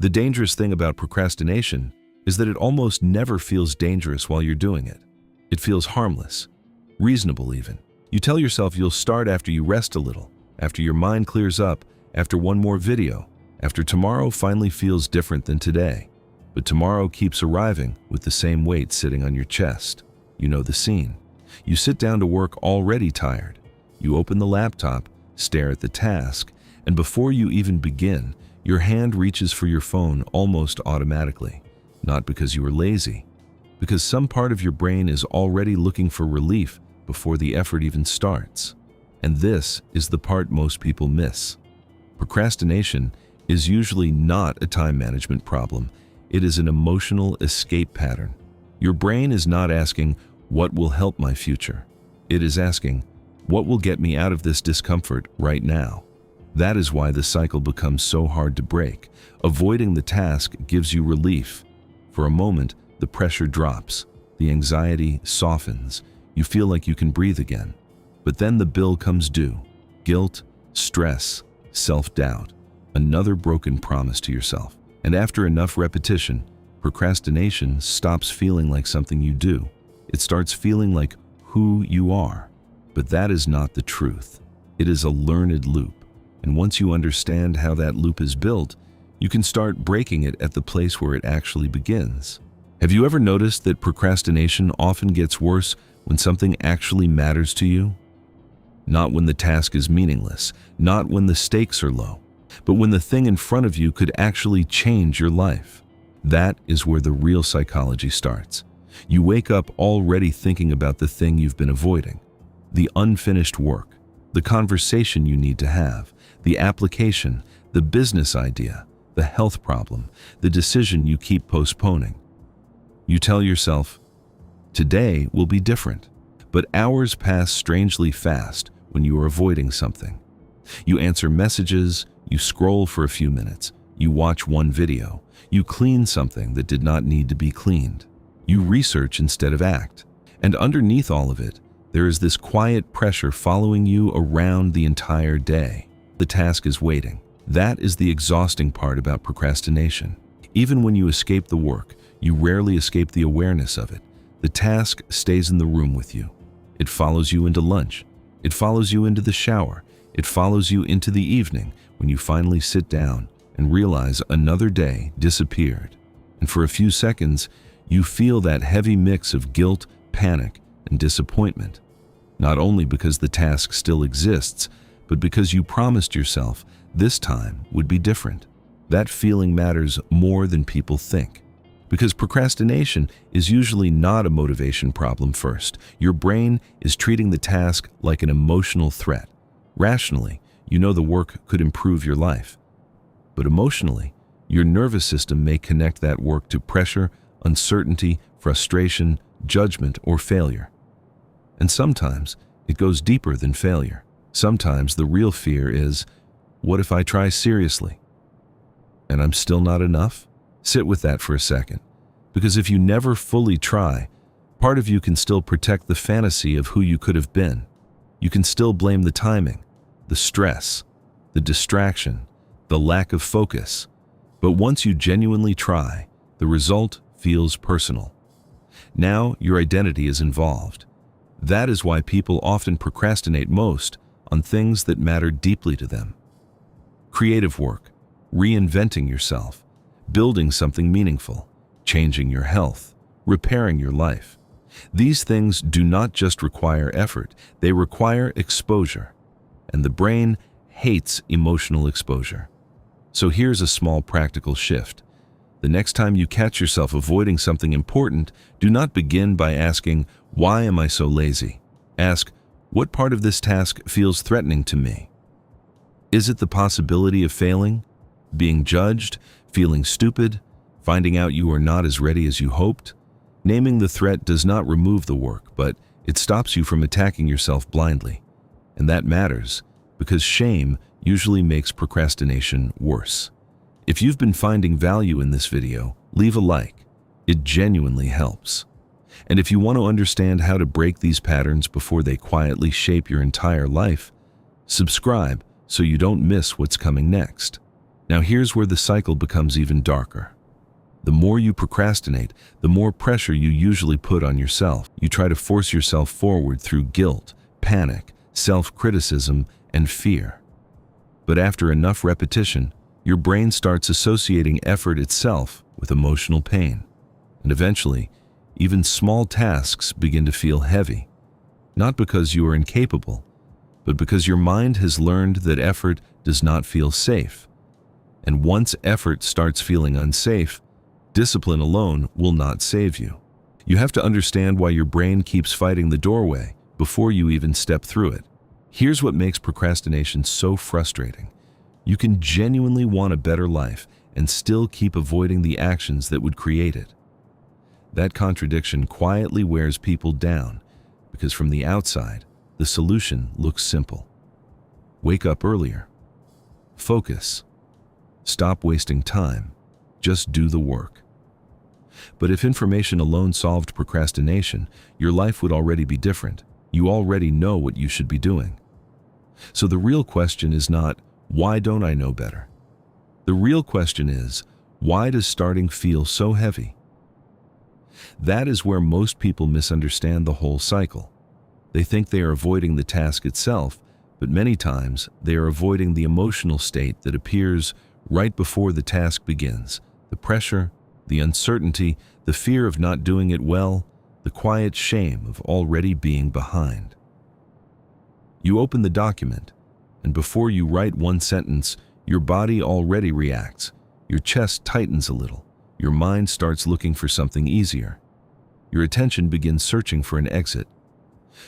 The dangerous thing about procrastination is that it almost never feels dangerous while you're doing it. It feels harmless, reasonable even. You tell yourself you'll start after you rest a little, after your mind clears up, after one more video, after tomorrow finally feels different than today. But tomorrow keeps arriving with the same weight sitting on your chest. You know the scene. You sit down to work already tired. You open the laptop, stare at the task, and before you even begin, your hand reaches for your phone almost automatically. Not because you were lazy, because some part of your brain is already looking for relief before the effort even starts. And this is the part most people miss. Procrastination is usually not a time management problem. It is an emotional escape pattern. Your brain is not asking, what will help my future? It is asking, what will get me out of this discomfort right now? That is why the cycle becomes so hard to break. Avoiding the task gives you relief. For a moment, the pressure drops, the anxiety softens, you feel like you can breathe again. But then the bill comes due. Guilt, stress, self-doubt, another broken promise to yourself. And after enough repetition, procrastination stops feeling like something you do. It starts feeling like who you are. But that is not the truth. It is a learned loop. And once you understand how that loop is built, you can start breaking it at the place where it actually begins. Have you ever noticed that procrastination often gets worse when something actually matters to you? Not when the task is meaningless, not when the stakes are low, but when the thing in front of you could actually change your life. That is where the real psychology starts. You wake up already thinking about the thing you've been avoiding, the unfinished work, the conversation you need to have, the application, the business idea, the health problem, the decision you keep postponing. You tell yourself, today will be different, but hours pass strangely fast when you are avoiding something. You answer messages, you scroll for a few minutes, you watch one video, you clean something that did not need to be cleaned. You research instead of act. And underneath all of it, there is this quiet pressure following you around the entire day. The task is waiting. That is the exhausting part about procrastination. Even when you escape the work, you rarely escape the awareness of it. The task stays in the room with you. It follows you into lunch. It follows you into the shower. It follows you into the evening when you finally sit down and realize another day disappeared. And for a few seconds, you feel that heavy mix of guilt, panic, and disappointment. Not only because the task still exists, but because you promised yourself this time would be different. That feeling matters more than people think. Because procrastination is usually not a motivation problem first. Your brain is treating the task like an emotional threat. Rationally, you know the work could improve your life. But emotionally, your nervous system may connect that work to pressure, uncertainty, frustration, judgment, or failure. And sometimes it goes deeper than failure. Sometimes the real fear is, what if I try seriously and I'm still not enough? Sit with that for a second, because if you never fully try, part of you can still protect the fantasy of who you could have been. You can still blame the timing, the stress, the distraction, the lack of focus. But once you genuinely try, the result feels personal. Now your identity is involved. That is why people often procrastinate most on things that matter deeply to them. Creative work, reinventing yourself, building something meaningful, changing your health, repairing your life. These things do not just require effort, they require exposure. And the brain hates emotional exposure. So here's a small practical shift. The next time you catch yourself avoiding something important, do not begin by asking, why am I so lazy? Ask, what part of this task feels threatening to me? Is it the possibility of failing, being judged, feeling stupid, finding out you are not as ready as you hoped? Naming the threat does not remove the work, but it stops you from attacking yourself blindly. And that matters, because shame usually makes procrastination worse. If you've been finding value in this video, leave a like. It genuinely helps. And if you want to understand how to break these patterns before they quietly shape your entire life, subscribe so you don't miss what's coming next. Now here's where the cycle becomes even darker. The more you procrastinate, the more pressure you usually put on yourself. You try to force yourself forward through guilt, panic, self-criticism, and fear. But after enough repetition, your brain starts associating effort itself with emotional pain. And eventually, even small tasks begin to feel heavy. Not because you are incapable, but because your mind has learned that effort does not feel safe. And once effort starts feeling unsafe, discipline alone will not save you. You have to understand why your brain keeps fighting the doorway before you even step through it. Here's what makes procrastination so frustrating. You can genuinely want a better life and still keep avoiding the actions that would create it. That contradiction quietly wears people down because from the outside, the solution looks simple. Wake up earlier. Focus. Stop wasting time. Just do the work. But if information alone solved procrastination, your life would already be different. You already know what you should be doing. So the real question is not, why don't I know better? The real question is, why does starting feel so heavy? That is where most people misunderstand the whole cycle. They think they are avoiding the task itself, but many times they are avoiding the emotional state that appears right before the task begins. The pressure, the uncertainty, the fear of not doing it well, the quiet shame of already being behind. You open the document, and before you write one sentence, your body already reacts. Your chest tightens a little. Your mind starts looking for something easier. Your attention begins searching for an exit.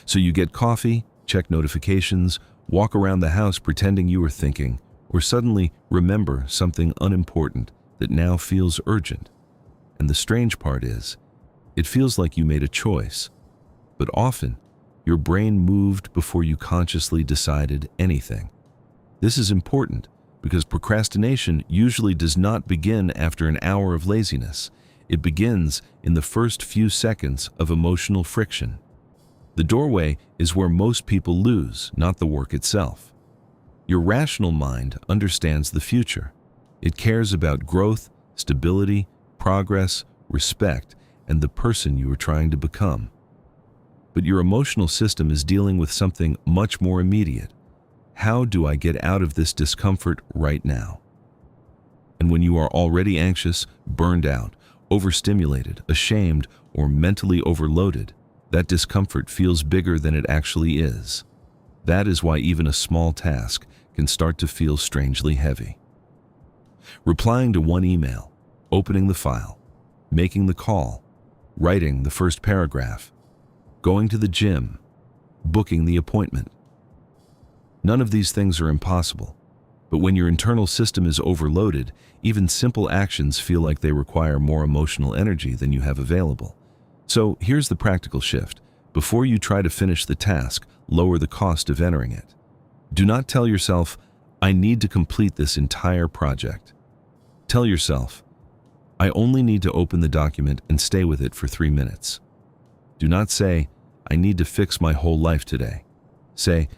So you get coffee, check notifications, walk around the house pretending you are thinking, or suddenly remember something unimportant that now feels urgent. And the strange part is, it feels like you made a choice, but often your brain moved before you consciously decided anything. This is important because procrastination usually does not begin after an hour of laziness. It begins in the first few seconds of emotional friction. The doorway is where most people lose, not the work itself. Your rational mind understands the future. It cares about growth, stability, progress, respect, and the person you are trying to become. But your emotional system is dealing with something much more immediate. How do I get out of this discomfort right now? And when you are already anxious, burned out, overstimulated, ashamed, or mentally overloaded, that discomfort feels bigger than it actually is. That is why even a small task can start to feel strangely heavy. Replying to one email, opening the file, making the call, writing the first paragraph, going to the gym, booking the appointment. None of these things are impossible, but when your internal system is overloaded, even simple actions feel like they require more emotional energy than you have available. So here's the practical shift. Before you try to finish the task, lower the cost of entering it. Do not tell yourself, I need to complete this entire project. Tell yourself, I only need to open the document and stay with it for 3 minutes. Do not say, I need to fix my whole life today. Say,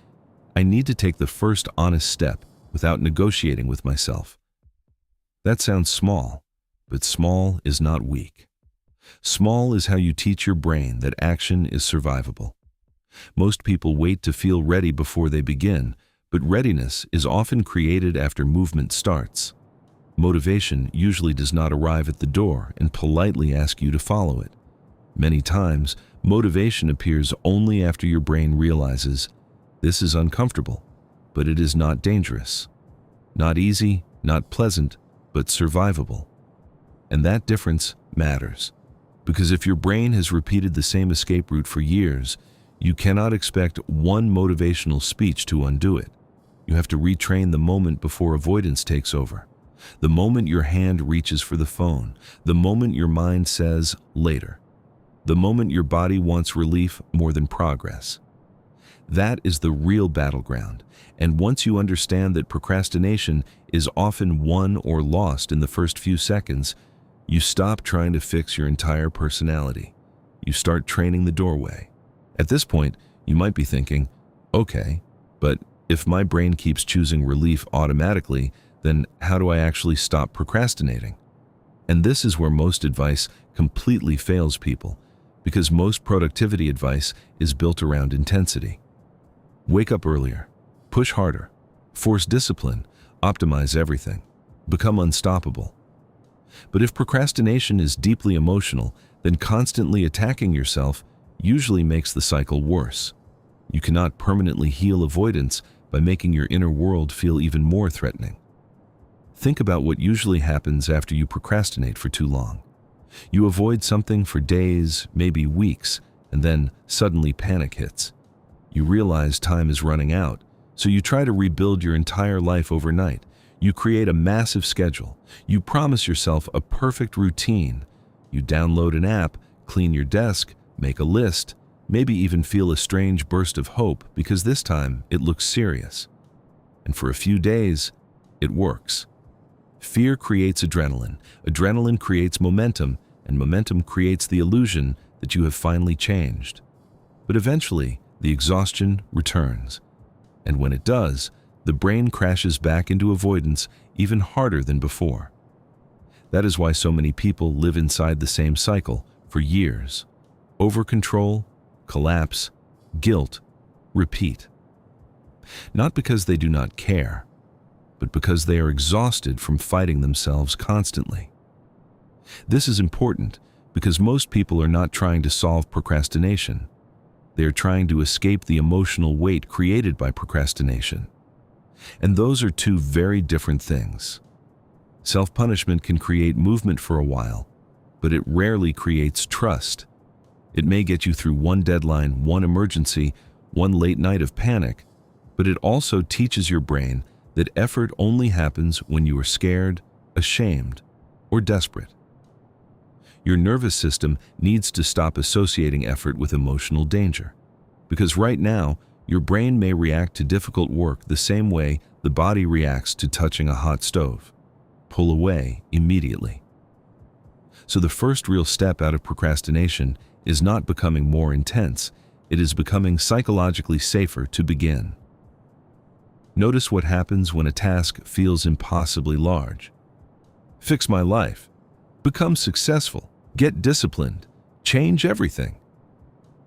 I need to take the first honest step without negotiating with myself. That sounds small, but small is not weak. Small is how you teach your brain that action is survivable. Most people wait to feel ready before they begin, but readiness is often created after movement starts. Motivation usually does not arrive at the door and politely ask you to follow it. Many times, motivation appears only after your brain realizes, this is uncomfortable, but it is not dangerous. Not easy, not pleasant, but survivable. And that difference matters. Because if your brain has repeated the same escape route for years, you cannot expect one motivational speech to undo it. You have to retrain the moment before avoidance takes over. The moment your hand reaches for the phone, the moment your mind says, later. The moment your body wants relief more than progress. That is the real battleground, and once you understand that procrastination is often won or lost in the first few seconds, you stop trying to fix your entire personality. You start training the doorway. At this point, you might be thinking, okay, but if my brain keeps choosing relief automatically, then how do I actually stop procrastinating? And this is where most advice completely fails people, because most productivity advice is built around intensity. Wake up earlier, push harder, force discipline, optimize everything, become unstoppable. But if procrastination is deeply emotional, then constantly attacking yourself usually makes the cycle worse. You cannot permanently heal avoidance by making your inner world feel even more threatening. Think about what usually happens after you procrastinate for too long. You avoid something for days, maybe weeks, and then suddenly panic hits. You realize time is running out, so you try to rebuild your entire life overnight. You create a massive schedule. You promise yourself a perfect routine. You download an app, clean your desk, make a list, maybe even feel a strange burst of hope because this time it looks serious. And for a few days, it works. Fear creates adrenaline. Adrenaline creates momentum, and momentum creates the illusion that you have finally changed. But eventually, the exhaustion returns. And when it does, the brain crashes back into avoidance even harder than before. That is why so many people live inside the same cycle for years. Over-control, collapse, guilt, repeat. Not because they do not care, but because they are exhausted from fighting themselves constantly. This is important because most people are not trying to solve procrastination. They are trying to escape the emotional weight created by procrastination. And those are two very different things. Self-punishment can create movement for a while, but it rarely creates trust. It may get you through one deadline, one emergency, one late night of panic, but it also teaches your brain that effort only happens when you are scared, ashamed, or desperate. Your nervous system needs to stop associating effort with emotional danger, because right now, your brain may react to difficult work the same way the body reacts to touching a hot stove. Pull away immediately. So the first real step out of procrastination is not becoming more intense, it is becoming psychologically safer to begin. Notice what happens when a task feels impossibly large. Fix my life. Become successful. Get disciplined. Change everything.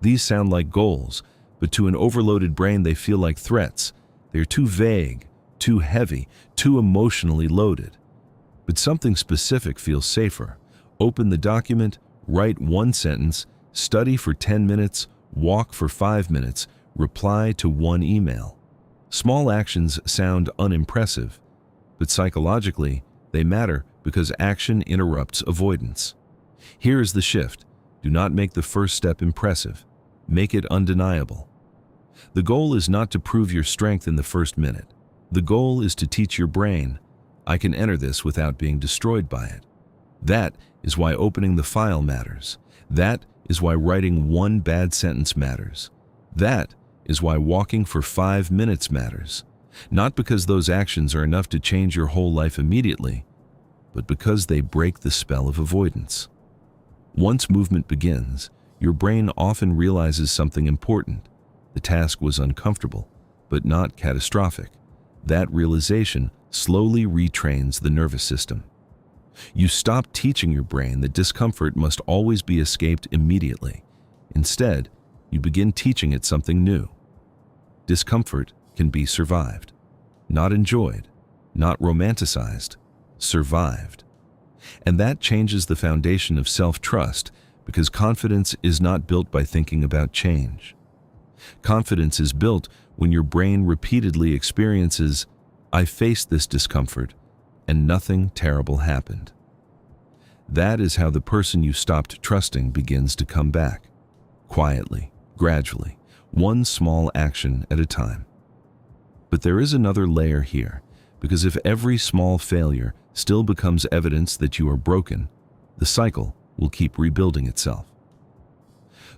These sound like goals, but to an overloaded brain they feel like threats. They're too vague, too heavy, too emotionally loaded. But something specific feels safer. Open the document, write one sentence, study for 10 minutes, walk for 5 minutes, reply to one email. Small actions sound unimpressive, but psychologically, they matter because action interrupts avoidance. Here is the shift. Do not make the first step impressive. Make it undeniable. The goal is not to prove your strength in the first minute. The goal is to teach your brain, I can enter this without being destroyed by it. That is why opening the file matters. That is why writing one bad sentence matters. That is why walking for 5 minutes matters. Not because those actions are enough to change your whole life immediately, but because they break the spell of avoidance. Once movement begins, your brain often realizes something important. The task was uncomfortable, but not catastrophic. That realization slowly retrains the nervous system. You stop teaching your brain that discomfort must always be escaped immediately. Instead, you begin teaching it something new. Discomfort can be survived, not enjoyed, not romanticized, survived. And that changes the foundation of self-trust because confidence is not built by thinking about change. Confidence is built when your brain repeatedly experiences, I faced this discomfort and nothing terrible happened. That is how the person you stopped trusting begins to come back, quietly, gradually, one small action at a time. But there is another layer here, because if every small failure still becomes evidence that you are broken, the cycle will keep rebuilding itself.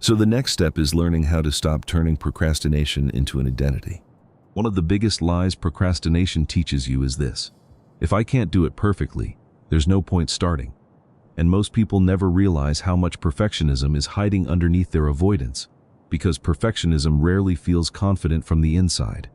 So the next step is learning how to stop turning procrastination into an identity. One of the biggest lies procrastination teaches you is this: if I can't do it perfectly, there's no point starting. And most people never realize how much perfectionism is hiding underneath their avoidance, because perfectionism rarely feels confident from the inside.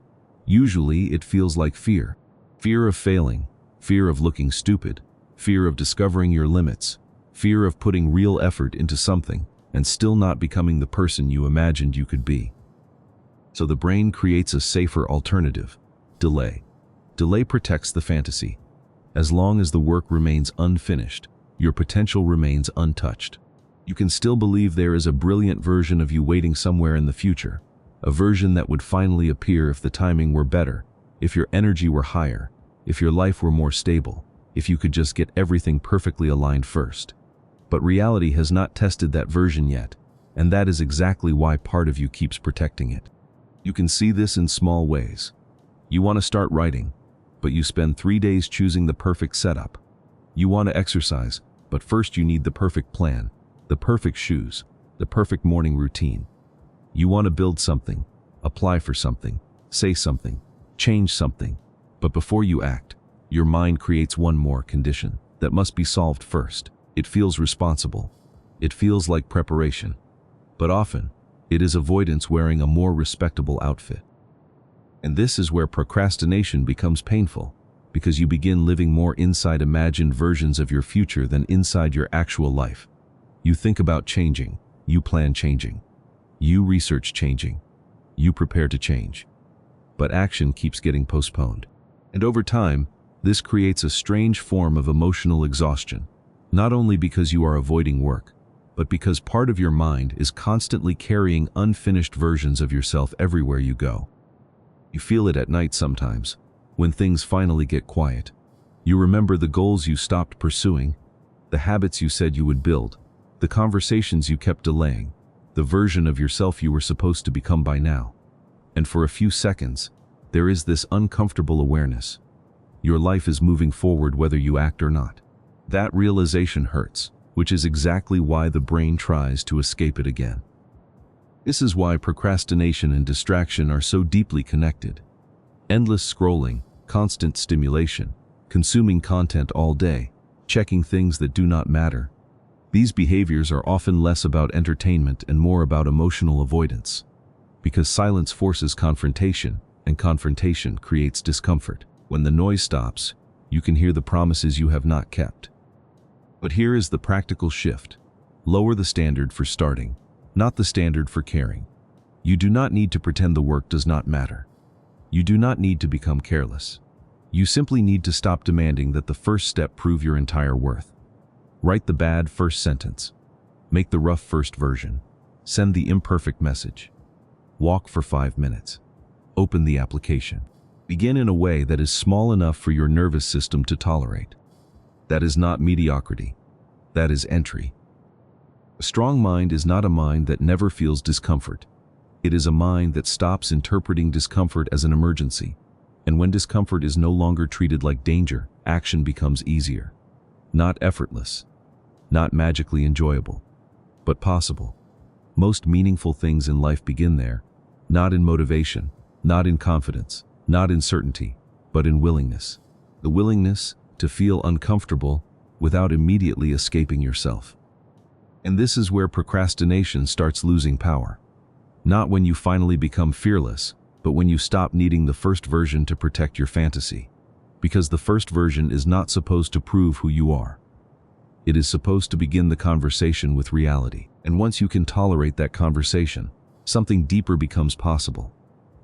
Usually it feels like fear. Fear of failing, fear of looking stupid, fear of discovering your limits, fear of putting real effort into something and still not becoming the person you imagined you could be. So the brain creates a safer alternative: delay. Delay protects the fantasy. As long as the work remains unfinished, your potential remains untouched. You can still believe there is a brilliant version of you waiting somewhere in the future, a version that would finally appear if the timing were better, if your energy were higher, if your life were more stable, if you could just get everything perfectly aligned first. But reality has not tested that version yet, and that is exactly why part of you keeps protecting it. You can see this in small ways. You want to start writing, but you spend 3 days choosing the perfect setup. You want to exercise, but first you need the perfect plan, the perfect shoes, the perfect morning routine. You want to build something, apply for something, say something, change something, but before you act, your mind creates one more condition that must be solved first. It feels responsible. It feels like preparation. But often, it is avoidance wearing a more respectable outfit. And this is where procrastination becomes painful, because you begin living more inside imagined versions of your future than inside your actual life. You think about changing, you plan changing, you research changing, you prepare to change. But action keeps getting postponed. And over time, this creates a strange form of emotional exhaustion, not only because you are avoiding work, but because part of your mind is constantly carrying unfinished versions of yourself everywhere you go. You feel it at night sometimes, when things finally get quiet. You remember the goals you stopped pursuing, the habits you said you would build, the conversations you kept delaying, the version of yourself you were supposed to become by now. And for a few seconds, there is this uncomfortable awareness. Your life is moving forward whether you act or not. That realization hurts, which is exactly why the brain tries to escape it again. This is why procrastination and distraction are so deeply connected. Endless scrolling, constant stimulation, consuming content all day, checking things that do not matter. These behaviors are often less about entertainment and more about emotional avoidance. Because silence forces confrontation, and confrontation creates discomfort. When the noise stops, you can hear the promises you have not kept. But here is the practical shift. Lower the standard for starting, not the standard for caring. You do not need to pretend the work does not matter. You do not need to become careless. You simply need to stop demanding that the first step prove your entire worth. Write the bad first sentence. Make the rough first version. Send the imperfect message. Walk for 5 minutes. Open the application. Begin in a way that is small enough for your nervous system to tolerate. That is not mediocrity. That is entry. A strong mind is not a mind that never feels discomfort. It is a mind that stops interpreting discomfort as an emergency. And when discomfort is no longer treated like danger, action becomes easier. Not effortless. Not magically enjoyable. But possible. Most meaningful things in life begin there. Not in motivation, not in confidence, not in certainty, but in willingness. The willingness to feel uncomfortable without immediately escaping yourself. And this is where procrastination starts losing power. Not when you finally become fearless, but when you stop needing the first version to protect your fantasy. Because the first version is not supposed to prove who you are. It is supposed to begin the conversation with reality. And once you can tolerate that conversation, something deeper becomes possible.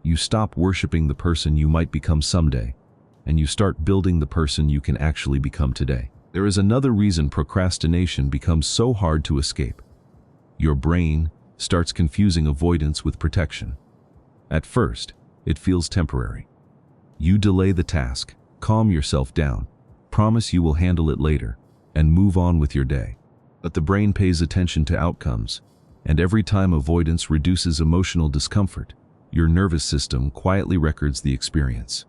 You stop worshiping the person you might become someday, and you start building the person you can actually become today. There is another reason procrastination becomes so hard to escape. Your brain starts confusing avoidance with protection. At first, it feels temporary. You delay the task, calm yourself down, promise you will handle it later, and move on with your day. But the brain pays attention to outcomes, and every time avoidance reduces emotional discomfort, your nervous system quietly records the experience.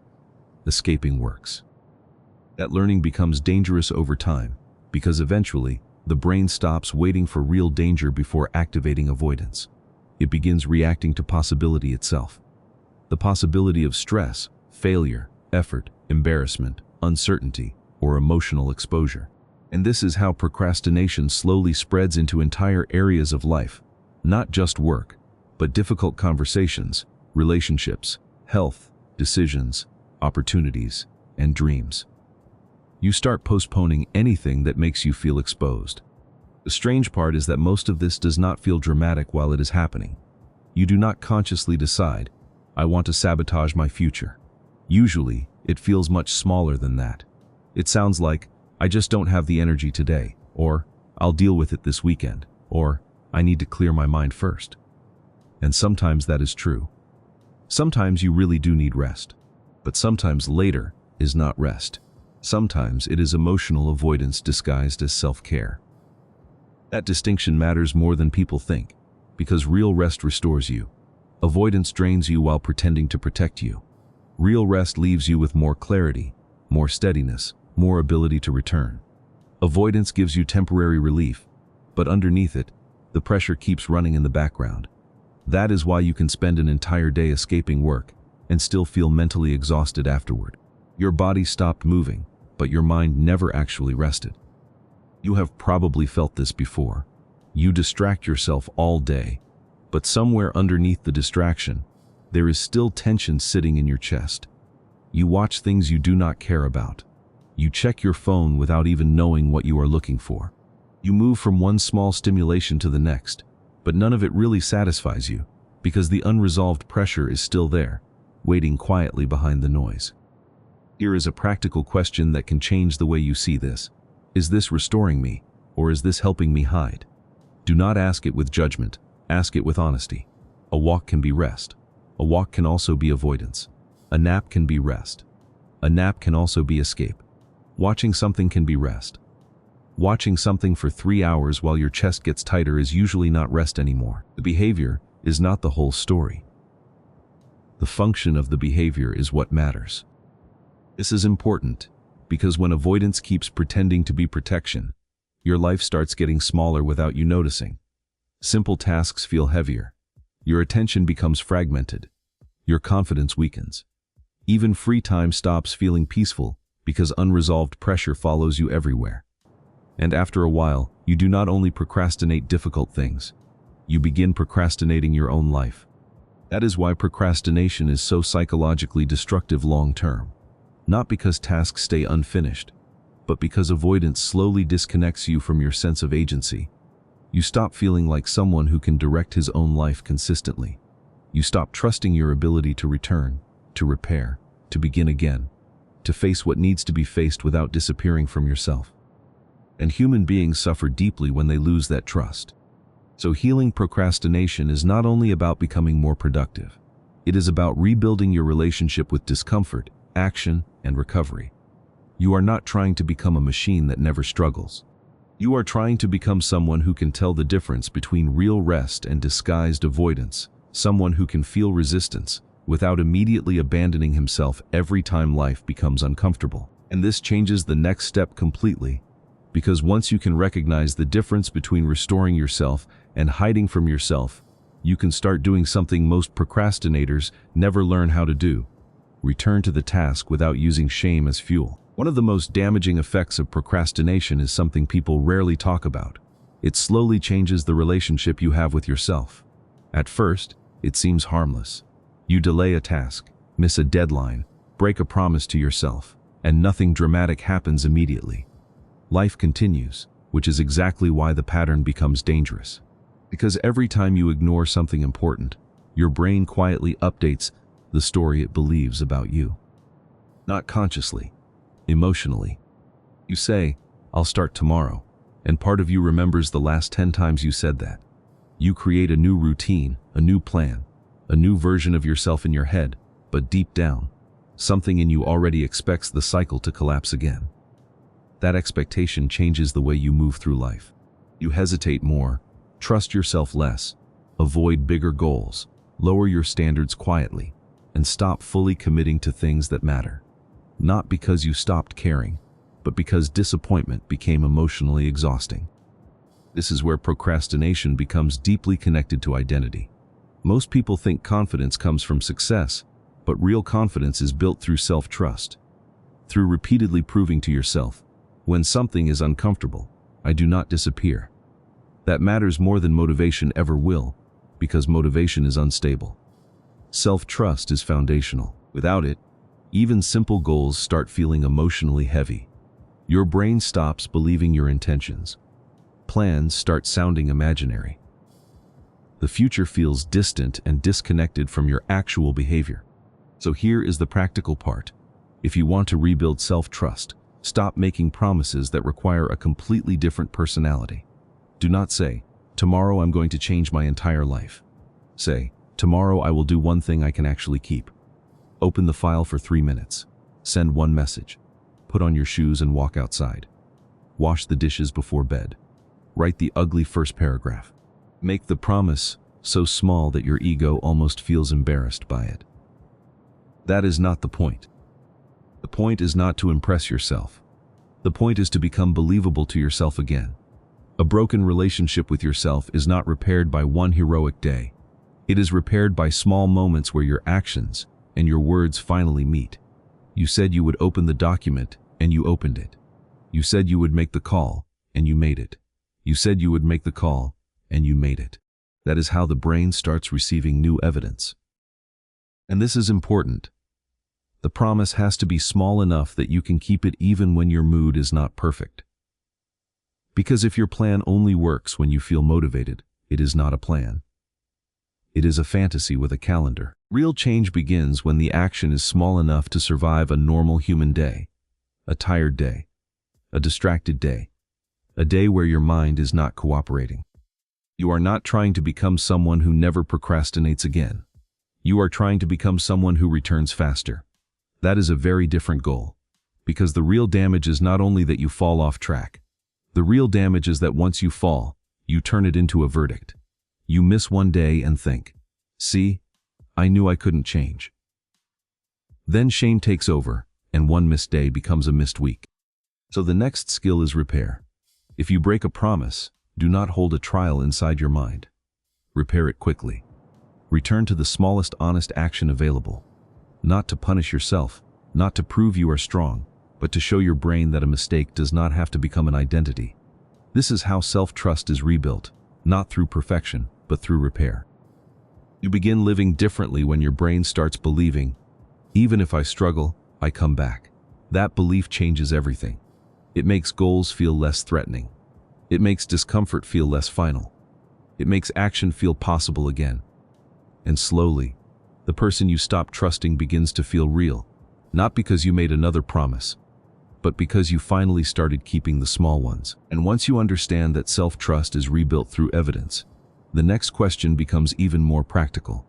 Escaping works. That learning becomes dangerous over time, because eventually, the brain stops waiting for real danger before activating avoidance. It begins reacting to possibility itself. The possibility of stress, failure, effort, embarrassment, uncertainty, or emotional exposure. And this is how procrastination slowly spreads into entire areas of life, not just work, but difficult conversations, relationships, health, decisions, opportunities, and dreams. You start postponing anything that makes you feel exposed. The strange part is that most of this does not feel dramatic while it is happening. You do not consciously decide, I want to sabotage my future. Usually, it feels much smaller than that. It sounds like, I just don't have the energy today, or I'll deal with it this weekend, or I need to clear my mind first. And sometimes that is true. Sometimes you really do need rest. But sometimes later is not rest. Sometimes it is emotional avoidance disguised as self-care. That distinction matters more than people think, because real rest restores you. Avoidance drains you while pretending to protect you. Real rest leaves you with more clarity, more steadiness, more ability to return. Avoidance gives you temporary relief, but underneath it, the pressure keeps running in the background. That is why you can spend an entire day escaping work and still feel mentally exhausted afterward. Your body stopped moving, but your mind never actually rested. You have probably felt this before. You distract yourself all day, but somewhere underneath the distraction, there is still tension sitting in your chest. You watch things you do not care about. You check your phone without even knowing what you are looking for. You move from one small stimulation to the next, but none of it really satisfies you, because the unresolved pressure is still there, waiting quietly behind the noise. Here is a practical question that can change the way you see this. Is this restoring me, or is this helping me hide? Do not ask it with judgment, ask it with honesty. A walk can be rest. A walk can also be avoidance. A nap can be rest. A nap can also be escape. Watching something can be rest. Watching something for 3 hours while your chest gets tighter is usually not rest anymore. The behavior is not the whole story. The function of the behavior is what matters. This is important because when avoidance keeps pretending to be protection, your life starts getting smaller without you noticing. Simple tasks feel heavier. Your attention becomes fragmented. Your confidence weakens. Even free time stops feeling peaceful because unresolved pressure follows you everywhere. And after a while, you do not only procrastinate difficult things, you begin procrastinating your own life. That is why procrastination is so psychologically destructive long-term. Not because tasks stay unfinished, but because avoidance slowly disconnects you from your sense of agency. You stop feeling like someone who can direct his own life consistently. You stop trusting your ability to return, to repair, to begin again, to face what needs to be faced without disappearing from yourself. And human beings suffer deeply when they lose that trust. So healing procrastination is not only about becoming more productive. It is about rebuilding your relationship with discomfort, action, and recovery. You are not trying to become a machine that never struggles. You are trying to become someone who can tell the difference between real rest and disguised avoidance, someone who can feel resistance without immediately abandoning himself every time life becomes uncomfortable. And this changes the next step completely, because once you can recognize the difference between restoring yourself and hiding from yourself, you can start doing something most procrastinators never learn how to do: return to the task without using shame as fuel. One of the most damaging effects of procrastination is something people rarely talk about. It slowly changes the relationship you have with yourself. At first, it seems harmless. You delay a task, miss a deadline, break a promise to yourself, and nothing dramatic happens immediately. Life continues, which is exactly why the pattern becomes dangerous. Because every time you ignore something important, your brain quietly updates the story it believes about you. Not consciously, emotionally. You say, I'll start tomorrow, and part of you remembers the last 10 times you said that. You create a new routine, a new plan, a new version of yourself in your head, but deep down, something in you already expects the cycle to collapse again. That expectation changes the way you move through life. You hesitate more, trust yourself less, avoid bigger goals, lower your standards quietly, and stop fully committing to things that matter. Not because you stopped caring, but because disappointment became emotionally exhausting. This is where procrastination becomes deeply connected to identity. Most people think confidence comes from success, but real confidence is built through self-trust. Through repeatedly proving to yourself, when something is uncomfortable, I do not disappear. That matters more than motivation ever will, because motivation is unstable. Self-trust is foundational. Without it, even simple goals start feeling emotionally heavy. Your brain stops believing your intentions. Plans start sounding imaginary. The future feels distant and disconnected from your actual behavior. So here is the practical part. If you want to rebuild self-trust, stop making promises that require a completely different personality. Do not say, "Tomorrow I'm going to change my entire life." Say, "Tomorrow I will do one thing I can actually keep." Open the file for 3 minutes. Send one message. Put on your shoes and walk outside. Wash the dishes before bed. Write the ugly first paragraph. Make the promise so small that your ego almost feels embarrassed by it. That is not the point. The point is not to impress yourself. The point is to become believable to yourself again. A broken relationship with yourself is not repaired by one heroic day. It is repaired by small moments where your actions and your words finally meet. You said you would open the document, and you opened it. You said you would make the call, and you made it. You said you would make the call, and you made it. That is how the brain starts receiving new evidence. And this is important. The promise has to be small enough that you can keep it even when your mood is not perfect. Because if your plan only works when you feel motivated, it is not a plan. It is a fantasy with a calendar. Real change begins when the action is small enough to survive a normal human day, a tired day, a distracted day, a day where your mind is not cooperating. You are not trying to become someone who never procrastinates again. You are trying to become someone who returns faster. That is a very different goal, because the real damage is not only that you fall off track. The real damage is that once you fall, you turn it into a verdict. You miss one day and think, "See, I knew I couldn't change." Then shame takes over, and one missed day becomes a missed week. So the next skill is repair. If you break a promise, do not hold a trial inside your mind. Repair it quickly. Return to the smallest honest action available. Not to punish yourself, not to prove you are strong, but to show your brain that a mistake does not have to become an identity. This is how self-trust is rebuilt, not through perfection, but through repair. You begin living differently when your brain starts believing, "Even if I struggle, I come back." That belief changes everything. It makes goals feel less threatening. It makes discomfort feel less final. It makes action feel possible again. And slowly, the person you stopped trusting begins to feel real, not because you made another promise, but because you finally started keeping the small ones. And once you understand that self-trust is rebuilt through evidence, the next question becomes even more practical.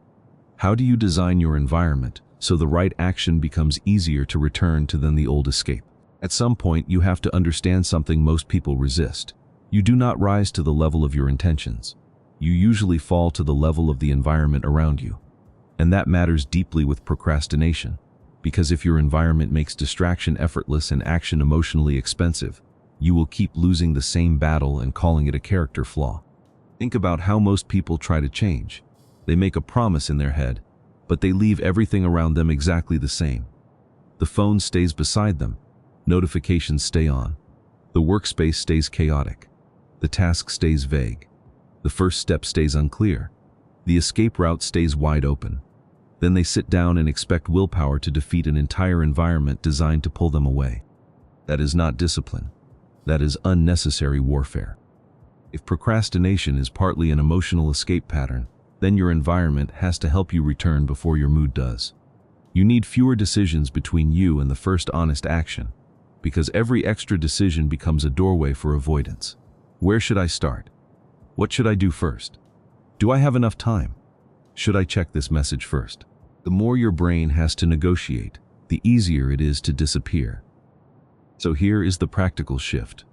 How do you design your environment so the right action becomes easier to return to than the old escape? At some point, you have to understand something most people resist. You do not rise to the level of your intentions. You usually fall to the level of the environment around you. And that matters deeply with procrastination, because if your environment makes distraction effortless and action emotionally expensive, you will keep losing the same battle and calling it a character flaw. Think about how most people try to change. They make a promise in their head, but they leave everything around them exactly the same. The phone stays beside them. Notifications stay on. The workspace stays chaotic. The task stays vague. The first step stays unclear. The escape route stays wide open. Then they sit down and expect willpower to defeat an entire environment designed to pull them away. That is not discipline. That is unnecessary warfare. If procrastination is partly an emotional escape pattern, then your environment has to help you return before your mood does. You need fewer decisions between you and the first honest action, because every extra decision becomes a doorway for avoidance. Where should I start? What should I do first? Do I have enough time? Should I check this message first? The more your brain has to negotiate, the easier it is to disappear. So here is the practical shift.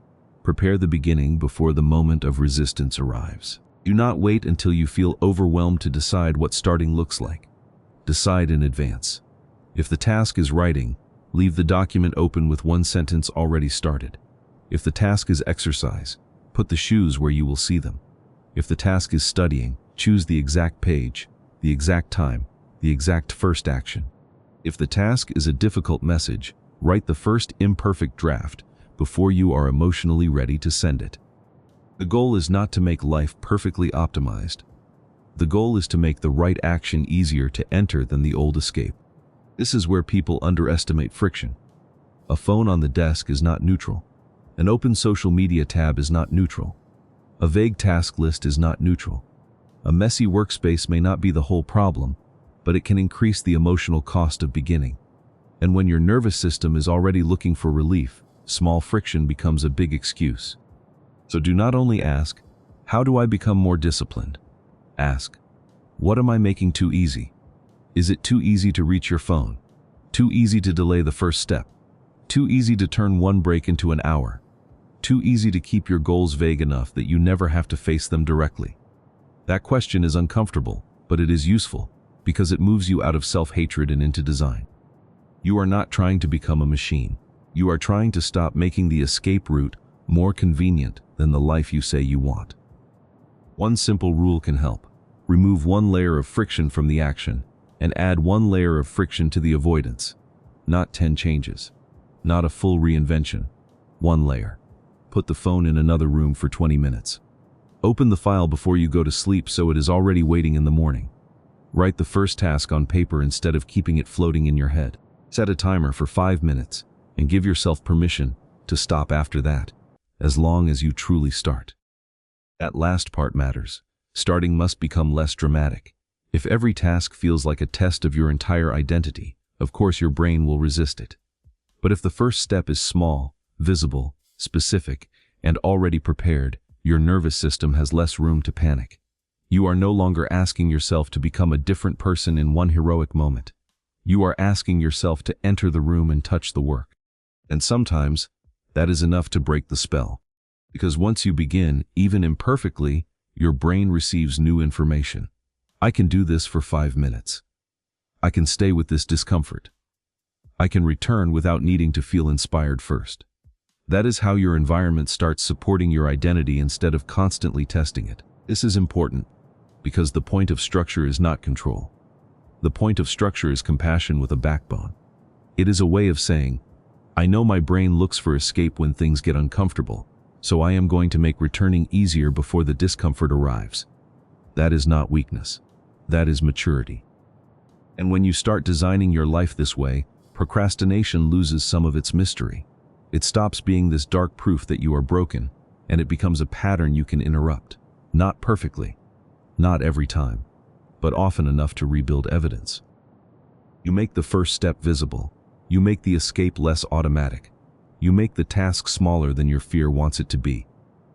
Prepare the beginning before the moment of resistance arrives. Do not wait until you feel overwhelmed to decide what starting looks like. Decide in advance. If the task is writing, leave the document open with one sentence already started. If the task is exercise, put the shoes where you will see them. If the task is studying, choose the exact page, the exact time, the exact first action. If the task is a difficult message, write the first imperfect draft before you are emotionally ready to send it. The goal is not to make life perfectly optimized. The goal is to make the right action easier to enter than the old escape. This is where people underestimate friction. A phone on the desk is not neutral. An open social media tab is not neutral. A vague task list is not neutral. A messy workspace may not be the whole problem, but it can increase the emotional cost of beginning. And when your nervous system is already looking for relief, small friction becomes a big excuse. So do not only ask, how do I become more disciplined? Ask, what am I making too easy? Is it too easy to reach your phone? Too easy to delay the first step? Too easy to turn one break into an hour? Too easy to keep your goals vague enough that you never have to face them directly? That question is uncomfortable, but it is useful because it moves you out of self-hatred and into design. You are not trying to become a machine. You are trying to stop making the escape route more convenient than the life you say you want. One simple rule can help. Remove one layer of friction from the action and add one layer of friction to the avoidance. Not 10 changes. Not a full reinvention. One layer. Put the phone in another room for 20 minutes. Open the file before you go to sleep so it is already waiting in the morning. Write the first task on paper instead of keeping it floating in your head. Set a timer for 5 minutes and give yourself permission to stop after that, as long as you truly start. That last part matters. Starting must become less dramatic. If every task feels like a test of your entire identity, of course your brain will resist it. But if the first step is small, visible, specific, and already prepared, your nervous system has less room to panic. You are no longer asking yourself to become a different person in one heroic moment. You are asking yourself to enter the room and touch the work. And sometimes, that is enough to break the spell. Because once you begin, even imperfectly, your brain receives new information. I can do this for 5 minutes. I can stay with this discomfort. I can return without needing to feel inspired first. That is how your environment starts supporting your identity instead of constantly testing it. This is important because the point of structure is not control. The point of structure is compassion with a backbone. It is a way of saying, I know my brain looks for escape when things get uncomfortable, so I am going to make returning easier before the discomfort arrives. That is not weakness. That is maturity. And when you start designing your life this way, procrastination loses some of its mystery. It stops being this dark proof that you are broken, and it becomes a pattern you can interrupt. Not perfectly, not every time, but often enough to rebuild evidence. You make the first step visible. You make the escape less automatic. You make the task smaller than your fear wants it to be.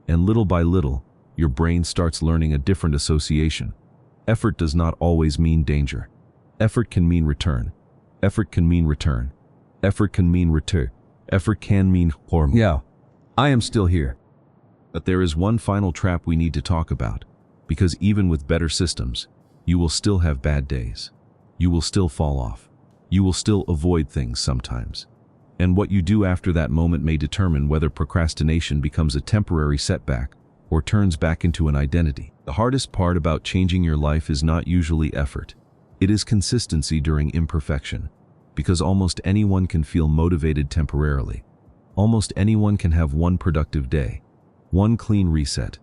And little by little, your brain starts learning a different association. Effort does not always mean danger. Effort can mean return. Effort can mean return. Effort can mean return. Effort can mean harm. Yeah, I am still here. But there is one final trap we need to talk about, because even with better systems, you will still have bad days. You will still fall off. You will still avoid things sometimes. And what you do after that moment may determine whether procrastination becomes a temporary setback or turns back into an identity. The hardest part about changing your life is not usually effort. It is consistency during imperfection. Because almost anyone can feel motivated temporarily. Almost anyone can have one productive day, one clean reset,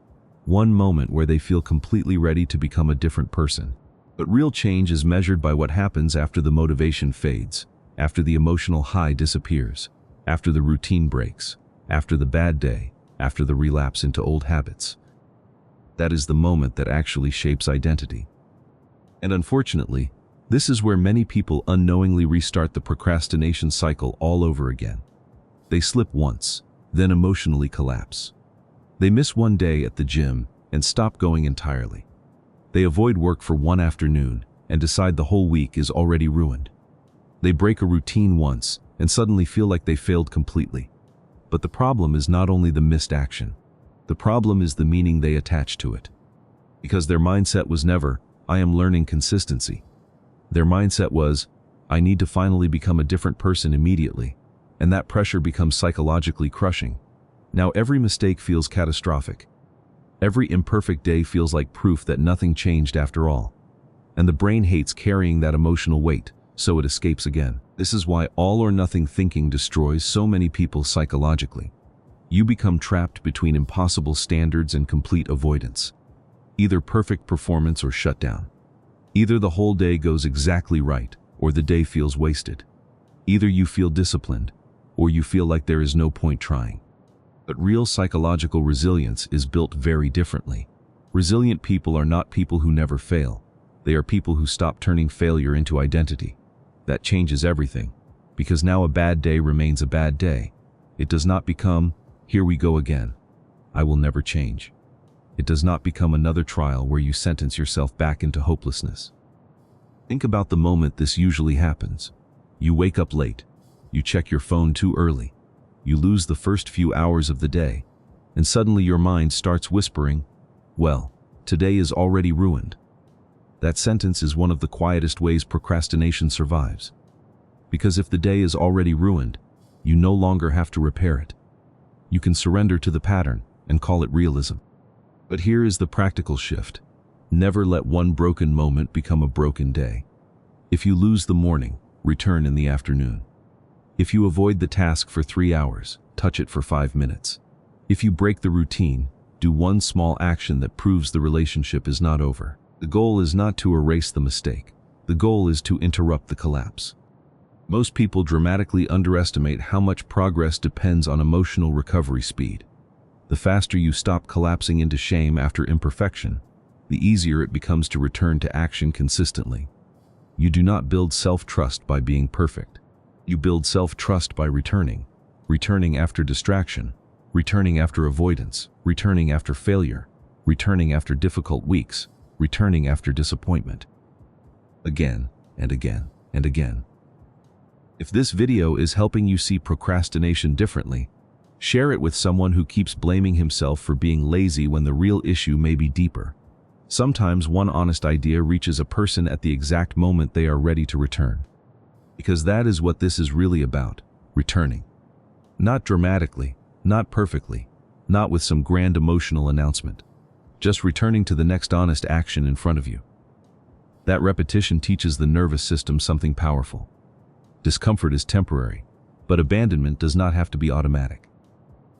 one moment where they feel completely ready to become a different person. But real change is measured by what happens after the motivation fades, after the emotional high disappears, after the routine breaks, after the bad day, after the relapse into old habits. That is the moment that actually shapes identity. And unfortunately, this is where many people unknowingly restart the procrastination cycle all over again. They slip once, then emotionally collapse. They miss one day at the gym and stop going entirely. They avoid work for one afternoon and decide the whole week is already ruined. They break a routine once and suddenly feel like they failed completely. But the problem is not only the missed action. The problem is the meaning they attach to it. Because their mindset was never, I am learning consistency. Their mindset was, I need to finally become a different person immediately, and that pressure becomes psychologically crushing. Now every mistake feels catastrophic. Every imperfect day feels like proof that nothing changed after all. And the brain hates carrying that emotional weight, so it escapes again. This is why all or nothing thinking destroys so many people psychologically. You become trapped between impossible standards and complete avoidance. Either perfect performance or shutdown. Either the whole day goes exactly right, or the day feels wasted. Either you feel disciplined, or you feel like there is no point trying. But real psychological resilience is built very differently. Resilient people are not people who never fail. They are people who stop turning failure into identity. That changes everything, because now a bad day remains a bad day. It does not become, here we go again. I will never change. It does not become another trial where you sentence yourself back into hopelessness. Think about the moment this usually happens. You wake up late. You check your phone too early. You lose the first few hours of the day, and suddenly your mind starts whispering, well, today is already ruined. That sentence is one of the quietest ways procrastination survives. Because if the day is already ruined, you no longer have to repair it. You can surrender to the pattern and call it realism. But here is the practical shift. Never let one broken moment become a broken day. If you lose the morning, return in the afternoon. If you avoid the task for 3 hours, touch it for 5 minutes. If you break the routine, do one small action that proves the relationship is not over. The goal is not to erase the mistake. The goal is to interrupt the collapse. Most people dramatically underestimate how much progress depends on emotional recovery speed. The faster you stop collapsing into shame after imperfection, the easier it becomes to return to action consistently. You do not build self-trust by being perfect. You build self-trust by returning after distraction, returning after avoidance, returning after failure, returning after difficult weeks, returning after disappointment. Again and again and again. If this video is helping you see procrastination differently, share it with someone who keeps blaming himself for being lazy when the real issue may be deeper. Sometimes one honest idea reaches a person at the exact moment they are ready to return. Because that is what this is really about, returning. Not dramatically, not perfectly, not with some grand emotional announcement. Just returning to the next honest action in front of you. That repetition teaches the nervous system something powerful. Discomfort is temporary, but abandonment does not have to be automatic.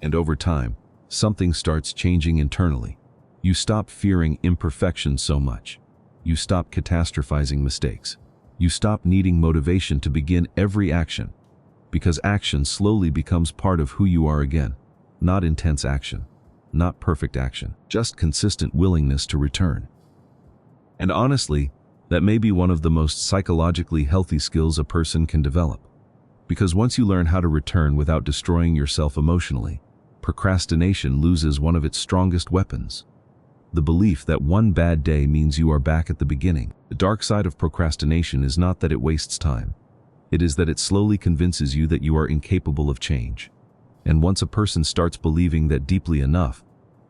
And over time, something starts changing internally. You stop fearing imperfection so much. You stop catastrophizing mistakes. You stop needing motivation to begin every action, because action slowly becomes part of who you are again. Not intense action, not perfect action, just consistent willingness to return. And honestly, that may be one of the most psychologically healthy skills a person can develop. Because once you learn how to return without destroying yourself emotionally, procrastination loses one of its strongest weapons. The belief that one bad day means you are back at the beginning. The dark side of procrastination is not that it wastes time. It is that it slowly convinces you that you are incapable of change. And once a person starts believing that deeply enough,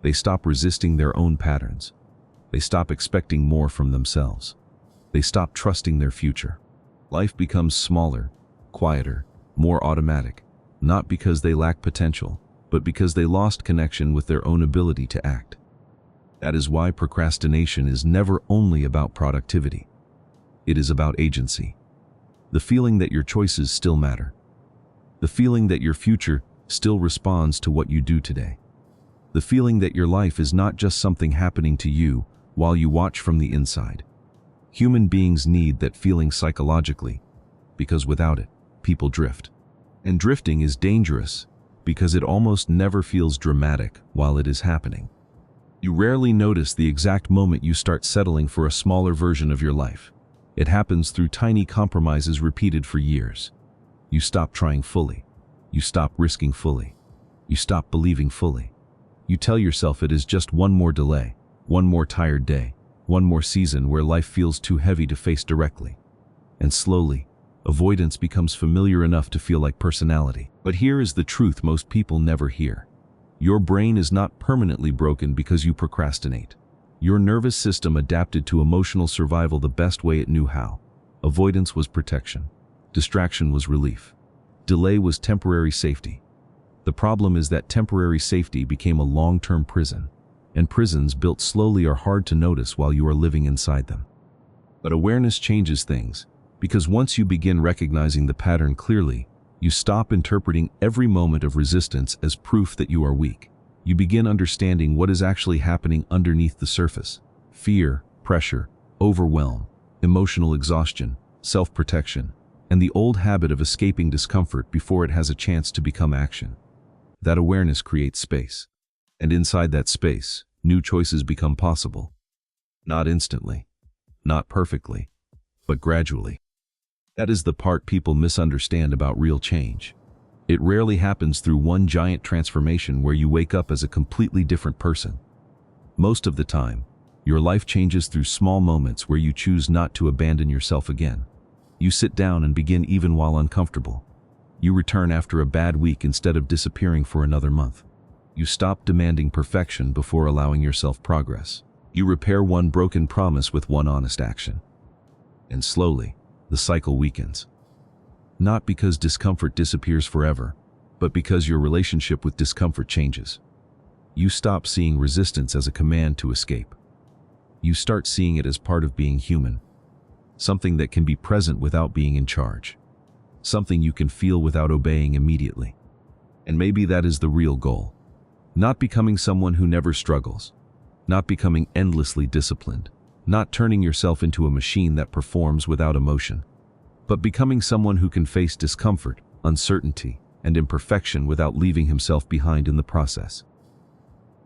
they stop resisting their own patterns. They stop expecting more from themselves. They stop trusting their future. Life becomes smaller, quieter, more automatic, not because they lack potential, but because they lost connection with their own ability to act. That is why procrastination is never only about productivity. It is about agency. The feeling that your choices still matter. The feeling that your future still responds to what you do today. The feeling that your life is not just something happening to you while you watch from the inside. Human beings need that feeling psychologically, because without it, people drift. And drifting is dangerous because it almost never feels dramatic while it is happening. You rarely notice the exact moment you start settling for a smaller version of your life. It happens through tiny compromises repeated for years. You stop trying fully. You stop risking fully. You stop believing fully. You tell yourself it is just one more delay, one more tired day, one more season where life feels too heavy to face directly. And slowly, avoidance becomes familiar enough to feel like personality. But here is the truth most people never hear. Your brain is not permanently broken because you procrastinate. Your nervous system adapted to emotional survival the best way it knew how. Avoidance was protection. Distraction was relief. Delay was temporary safety. The problem is that temporary safety became a long-term prison, and prisons built slowly are hard to notice while you are living inside them. But awareness changes things, because once you begin recognizing the pattern clearly, you stop interpreting every moment of resistance as proof that you are weak. You begin understanding what is actually happening underneath the surface. Fear, pressure, overwhelm, emotional exhaustion, self-protection, and the old habit of escaping discomfort before it has a chance to become action. That awareness creates space. And inside that space, new choices become possible. Not instantly, not perfectly, but gradually. That is the part people misunderstand about real change. It rarely happens through one giant transformation where you wake up as a completely different person. Most of the time, your life changes through small moments where you choose not to abandon yourself again. You sit down and begin even while uncomfortable. You return after a bad week instead of disappearing for another month. You stop demanding perfection before allowing yourself progress. You repair one broken promise with one honest action. And slowly, the cycle weakens. Not because discomfort disappears forever, but because your relationship with discomfort changes. You stop seeing resistance as a command to escape. You start seeing it as part of being human. Something that can be present without being in charge. Something you can feel without obeying immediately. And maybe that is the real goal. Not becoming someone who never struggles. Not becoming endlessly disciplined. Not turning yourself into a machine that performs without emotion. But becoming someone who can face discomfort, uncertainty, and imperfection without leaving himself behind in the process.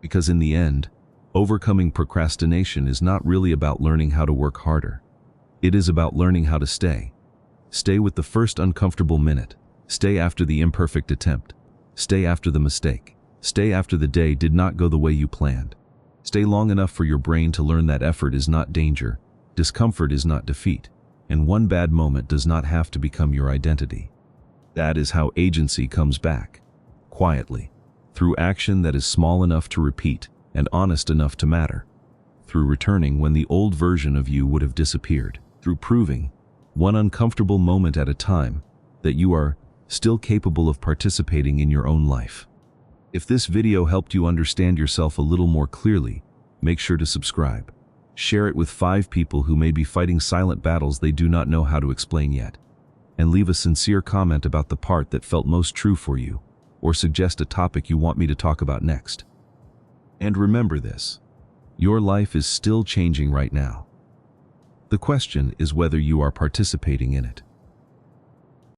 Because in the end, overcoming procrastination is not really about learning how to work harder. It is about learning how to stay. Stay with the first uncomfortable minute. Stay after the imperfect attempt. Stay after the mistake. Stay after the day did not go the way you planned. Stay long enough for your brain to learn that effort is not danger, discomfort is not defeat, and one bad moment does not have to become your identity. That is how agency comes back. Quietly. Through action that is small enough to repeat and honest enough to matter. Through returning when the old version of you would have disappeared. Through proving, one uncomfortable moment at a time, that you are still capable of participating in your own life. If this video helped you understand yourself a little more clearly, make sure to subscribe. Share it with 5 people who may be fighting silent battles they do not know how to explain yet. And leave a sincere comment about the part that felt most true for you, or suggest a topic you want me to talk about next. And remember this: your life is still changing right now. The question is whether you are participating in it.